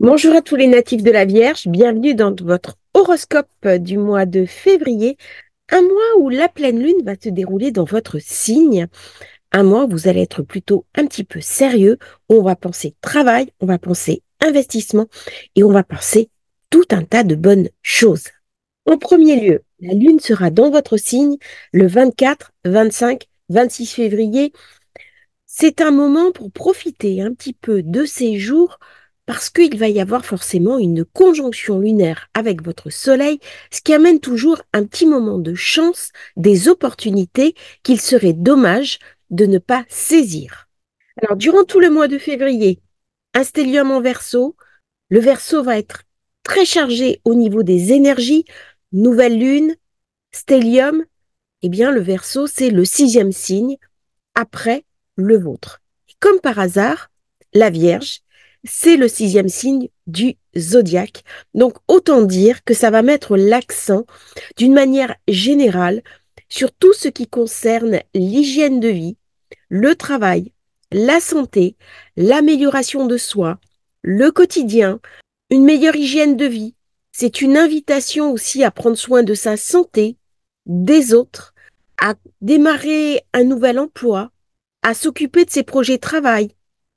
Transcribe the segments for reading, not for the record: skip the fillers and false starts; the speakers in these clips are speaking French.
Bonjour à tous les natifs de la Vierge, bienvenue dans votre horoscope du mois de février, un mois où la pleine lune va se dérouler dans votre signe, un mois où vous allez être plutôt un petit peu sérieux, où on va penser travail, on va penser investissement et on va penser tout un tas de bonnes choses. En premier lieu, la lune sera dans votre signe le 24, 25, 26 février. C'est un moment pour profiter un petit peu de ces jours parce qu'il va y avoir forcément une conjonction lunaire avec votre soleil, ce qui amène toujours un petit moment de chance, des opportunités qu'il serait dommage de ne pas saisir. Alors, durant tout le mois de février, un stellium en Verseau, le Verseau va être très chargé au niveau des énergies, nouvelle lune, stellium, eh bien le Verseau, c'est le 6e signe après le vôtre. Et comme par hasard, la Vierge, c'est le 6e signe du zodiaque. Donc, autant dire que ça va mettre l'accent d'une manière générale sur tout ce qui concerne l'hygiène de vie, le travail, la santé, l'amélioration de soi, le quotidien, une meilleure hygiène de vie. C'est une invitation aussi à prendre soin de sa santé, des autres, à démarrer un nouvel emploi, à s'occuper de ses projets de travail,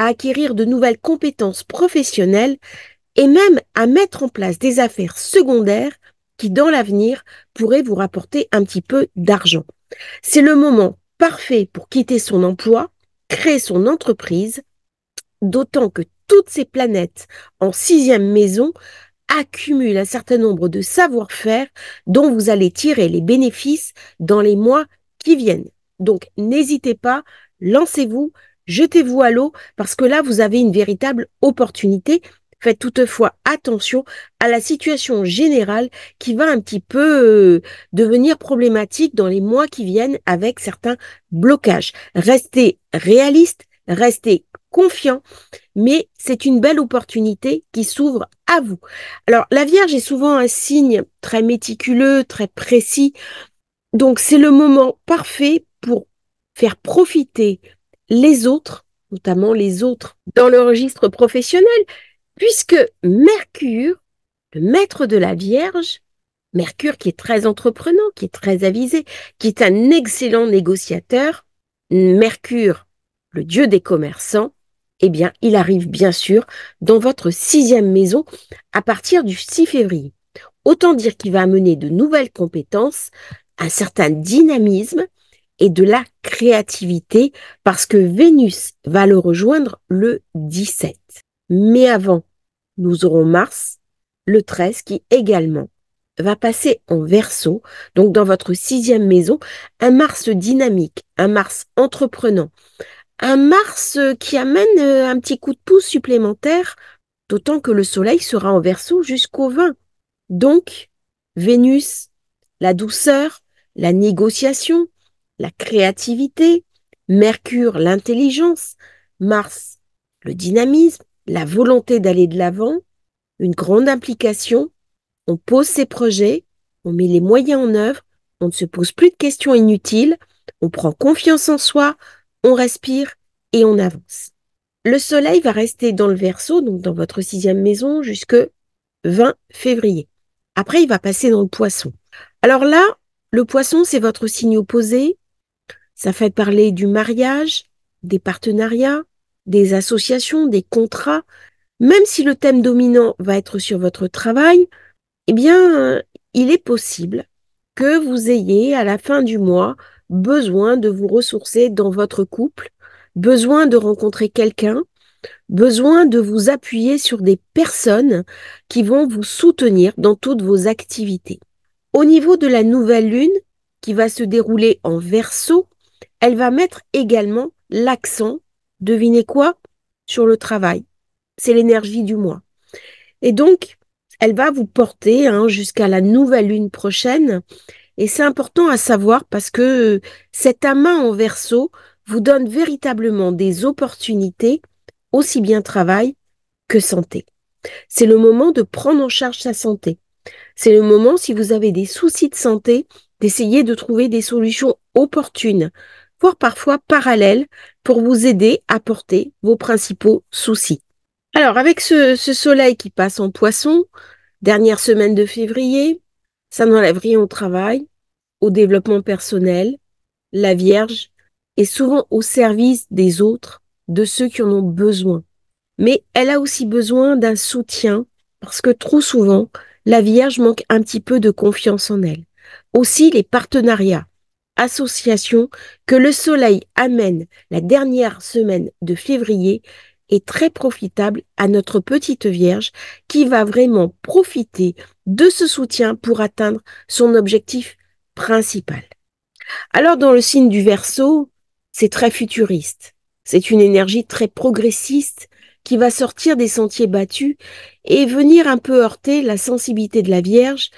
à acquérir de nouvelles compétences professionnelles et même à mettre en place des affaires secondaires qui, dans l'avenir, pourraient vous rapporter un petit peu d'argent. C'est le moment parfait pour quitter son emploi, créer son entreprise, d'autant que toutes ces planètes en 6e maison accumulent un certain nombre de savoir-faire dont vous allez tirer les bénéfices dans les mois qui viennent. Donc, n'hésitez pas, lancez-vous, jetez-vous à l'eau, parce que là, vous avez une véritable opportunité. Faites toutefois attention à la situation générale qui va un petit peu devenir problématique dans les mois qui viennent avec certains blocages. Restez réaliste, restez confiant, mais c'est une belle opportunité qui s'ouvre à vous. Alors, la Vierge est souvent un signe très méticuleux, très précis, donc c'est le moment parfait pour faire profiter les autres, notamment les autres dans le registre professionnel, puisque Mercure, le maître de la Vierge, Mercure qui est très entreprenant, qui est très avisé, qui est un excellent négociateur, Mercure, le dieu des commerçants, eh bien, il arrive bien sûr dans votre 6e maison à partir du 6 février. Autant dire qu'il va amener de nouvelles compétences, un certain dynamisme et de la créativité parce que Vénus va le rejoindre le 17. Mais avant, nous aurons Mars, le 13, qui également va passer en Verseau, donc dans votre 6e maison, un Mars dynamique, un Mars entreprenant, un Mars qui amène un petit coup de pouce supplémentaire, d'autant que le Soleil sera en Verseau jusqu'au 20. Donc, Vénus, la douceur, la négociation, la créativité, Mercure, l'intelligence, Mars, le dynamisme, la volonté d'aller de l'avant, une grande implication, on pose ses projets, on met les moyens en œuvre, on ne se pose plus de questions inutiles, on prend confiance en soi, on respire et on avance. Le soleil va rester dans le Verseau, donc dans votre 6e maison, jusque 20 février. Après, il va passer dans le Poisson. Alors là, le Poisson, c'est votre signe opposé. Ça fait parler du mariage, des partenariats, des associations, des contrats. Même si le thème dominant va être sur votre travail, eh bien, il est possible que vous ayez à la fin du mois besoin de vous ressourcer dans votre couple, besoin de rencontrer quelqu'un, besoin de vous appuyer sur des personnes qui vont vous soutenir dans toutes vos activités. Au niveau de la nouvelle lune qui va se dérouler en Verseau, elle va mettre également l'accent, devinez quoi, sur le travail. C'est l'énergie du mois. Et donc, elle va vous porter jusqu'à la nouvelle lune prochaine. Et c'est important à savoir parce que cet amas en Verseau vous donne véritablement des opportunités, aussi bien travail que santé. C'est le moment de prendre en charge sa santé. C'est le moment, si vous avez des soucis de santé, d'essayer de trouver des solutions opportunes, voire parfois parallèles, pour vous aider à porter vos principaux soucis. Alors, avec ce soleil qui passe en poisson, dernière semaine de février, ça n'enlève rien au travail, au développement personnel. La Vierge est souvent au service des autres, de ceux qui en ont besoin. Mais elle a aussi besoin d'un soutien parce que trop souvent, la Vierge manque un petit peu de confiance en elle. Aussi, les partenariats, associations que le Soleil amène la dernière semaine de février est très profitable à notre petite Vierge qui va vraiment profiter de ce soutien pour atteindre son objectif principal. Alors, dans le signe du Verseau, c'est très futuriste. C'est une énergie très progressiste qui va sortir des sentiers battus et venir un peu heurter la sensibilité de la Vierge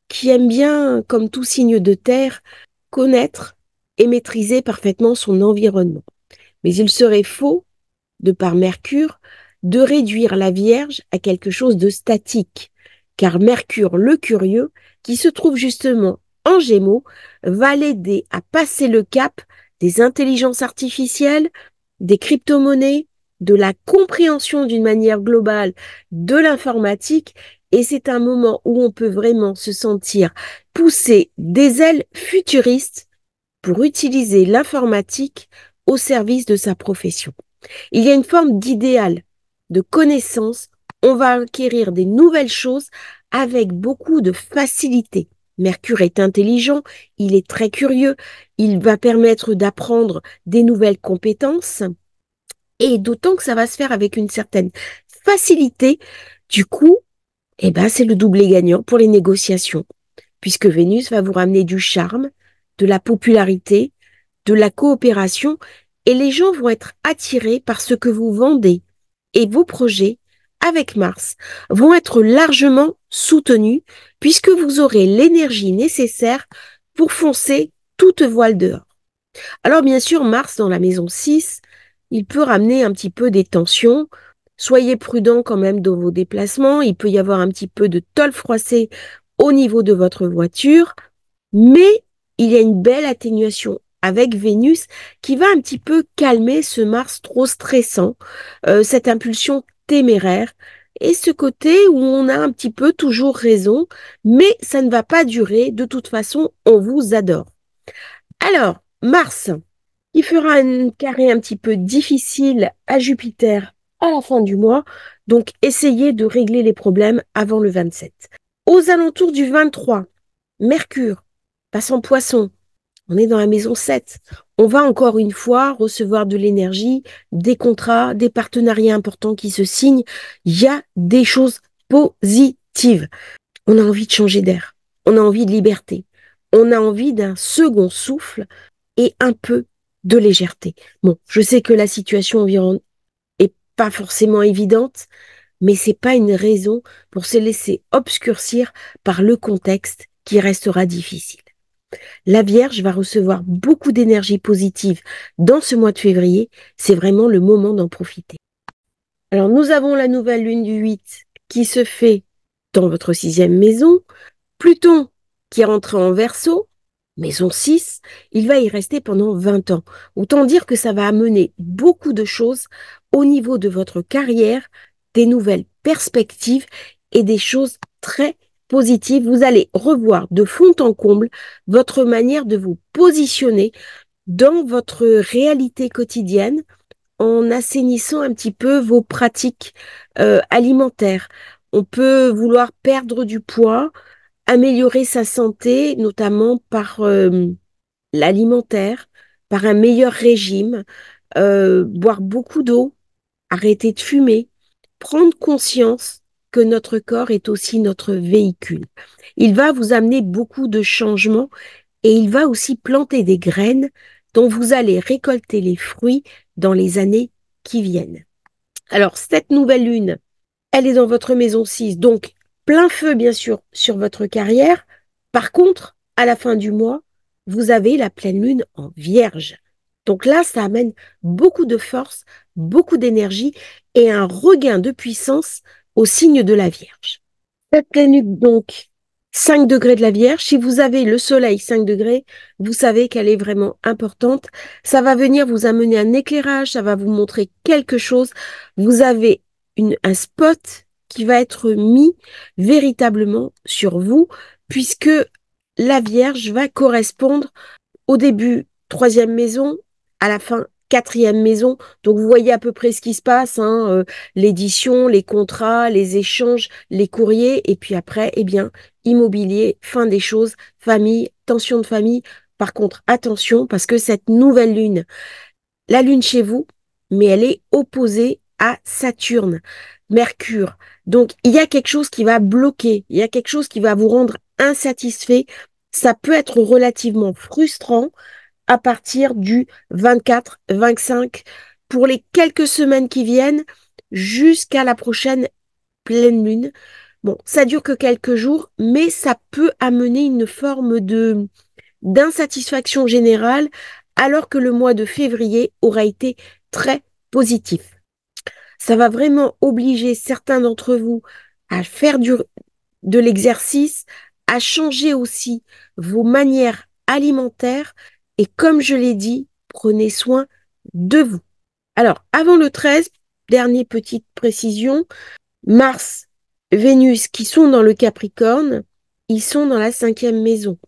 qui aime bien, comme tout signe de terre, connaître et maîtriser parfaitement son environnement. Mais il serait faux de par Mercure, de réduire la Vierge à quelque chose de statique, car Mercure le curieux, qui se trouve justement en Gémeaux, va l'aider à passer le cap des intelligences artificielles, des crypto-monnaies, de la compréhension d'une manière globale de l'informatique, et c'est un moment où on peut vraiment se sentir pousser des ailes futuristes pour utiliser l'informatique au service de sa profession. Il y a une forme d'idéal, de connaissance. On va acquérir des nouvelles choses avec beaucoup de facilité. Mercure est intelligent, il est très curieux, il va permettre d'apprendre des nouvelles compétences et d'autant que ça va se faire avec une certaine facilité. Du coup, c'est le doublé gagnant pour les négociations puisque Vénus va vous ramener du charme, de la popularité, de la coopération, et les gens vont être attirés par ce que vous vendez. Et vos projets, avec Mars, vont être largement soutenus, puisque vous aurez l'énergie nécessaire pour foncer toute voile dehors. Alors bien sûr, Mars dans la maison 6, il peut ramener un petit peu des tensions. Soyez prudents quand même dans vos déplacements. Il peut y avoir un petit peu de tôle froissée au niveau de votre voiture, mais il y a une belle atténuation avec Vénus qui va un petit peu calmer ce Mars trop stressant, cette impulsion téméraire et ce côté où on a un petit peu toujours raison, mais ça ne va pas durer. De toute façon, on vous adore. Alors, Mars, qui fera un carré un petit peu difficile à Jupiter à la fin du mois, donc essayez de régler les problèmes avant le 27. Aux alentours du 23, Mercure passe en Poisson, on est dans la maison 7. On va encore une fois recevoir de l'énergie, des contrats, des partenariats importants qui se signent. Il y a des choses positives. On a envie de changer d'air. On a envie de liberté. On a envie d'un second souffle et un peu de légèreté. Bon, je sais que la situation environnante est pas forcément évidente, mais c'est pas une raison pour se laisser obscurcir par le contexte qui restera difficile. La Vierge va recevoir beaucoup d'énergie positive dans ce mois de février. C'est vraiment le moment d'en profiter. Alors, nous avons la nouvelle lune du 8 qui se fait dans votre sixième maison. Pluton qui est rentré en Verseau, maison 6, il va y rester pendant 20 ans. Autant dire que ça va amener beaucoup de choses au niveau de votre carrière, des nouvelles perspectives et des choses très positives. Vous allez revoir de fond en comble votre manière de vous positionner dans votre réalité quotidienne en assainissant un petit peu vos pratiques alimentaires. On peut vouloir perdre du poids, améliorer sa santé, notamment par l'alimentaire, par un meilleur régime, boire beaucoup d'eau, arrêter de fumer, prendre conscience que notre corps est aussi notre véhicule. Il va vous amener beaucoup de changements et il va aussi planter des graines dont vous allez récolter les fruits dans les années qui viennent. Alors, cette nouvelle lune, elle est dans votre maison 6, donc plein feu bien sûr sur votre carrière. Par contre, à la fin du mois, vous avez la pleine lune en Vierge. Donc là, ça amène beaucoup de force, beaucoup d'énergie et un regain de puissance au signe de la Vierge. Cette pleine lune, donc, 5 degrés de la Vierge. Si vous avez le soleil 5 degrés, vous savez qu'elle est vraiment importante. Ça va venir vous amener un éclairage, ça va vous montrer quelque chose. Vous avez un spot qui va être mis véritablement sur vous, puisque la Vierge va correspondre au début, troisième maison, à la fin, quatrième maison. Donc, vous voyez à peu près ce qui se passe, hein, l'édition, les contrats, les échanges, les courriers, et puis après, eh bien, immobilier, fin des choses, famille, tension de famille. Par contre, attention, parce que cette nouvelle lune, la lune chez vous, mais elle est opposée à Saturne, Mercure. Donc, il y a quelque chose qui va bloquer, il y a quelque chose qui va vous rendre insatisfait. Ça peut être relativement frustrant à partir du 24, 25, pour les quelques semaines qui viennent, jusqu'à la prochaine pleine lune. Bon, ça dure que quelques jours, mais ça peut amener une forme de d'insatisfaction générale, alors que le mois de février aura été très positif. Ça va vraiment obliger certains d'entre vous à faire de l'exercice, à changer aussi vos manières alimentaires et comme je l'ai dit, prenez soin de vous. Alors, avant le 13, dernière petite précision, Mars, Vénus qui sont dans le Capricorne, ils sont dans la cinquième maison.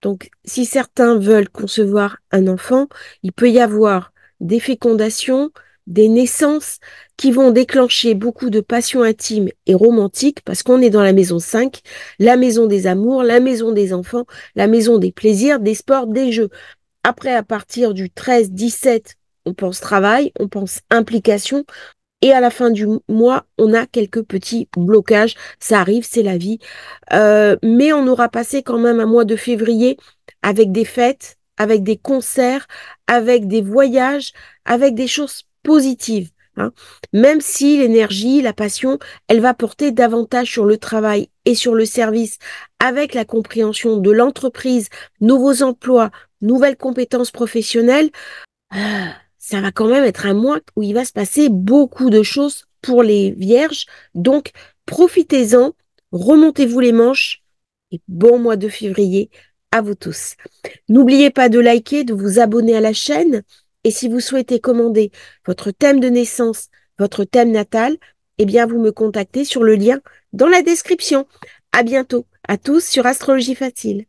Donc, si certains veulent concevoir un enfant, il peut y avoir des fécondations, des naissances qui vont déclencher beaucoup de passions intimes et romantiques parce qu'on est dans la maison 5, la maison des amours, la maison des enfants, la maison des plaisirs, des sports, des jeux. Après, à partir du 13-17, on pense travail, on pense implication, et à la fin du mois, on a quelques petits blocages. Ça arrive, c'est la vie. Mais on aura passé quand même un mois de février avec des fêtes, avec des concerts, avec des voyages, avec des choses positives, hein. Même si l'énergie, la passion, elle va porter davantage sur le travail et sur le service, avec la compréhension de l'entreprise, nouveaux emplois, nouvelles compétences professionnelles. Ça va quand même être un mois où il va se passer beaucoup de choses pour les vierges. Donc, profitez-en, remontez-vous les manches et bon mois de février à vous tous. N'oubliez pas de liker, de vous abonner à la chaîne et si vous souhaitez commander votre thème de naissance, votre thème natal, eh bien, vous me contactez sur le lien dans la description. À bientôt à tous sur Astrologie Facile.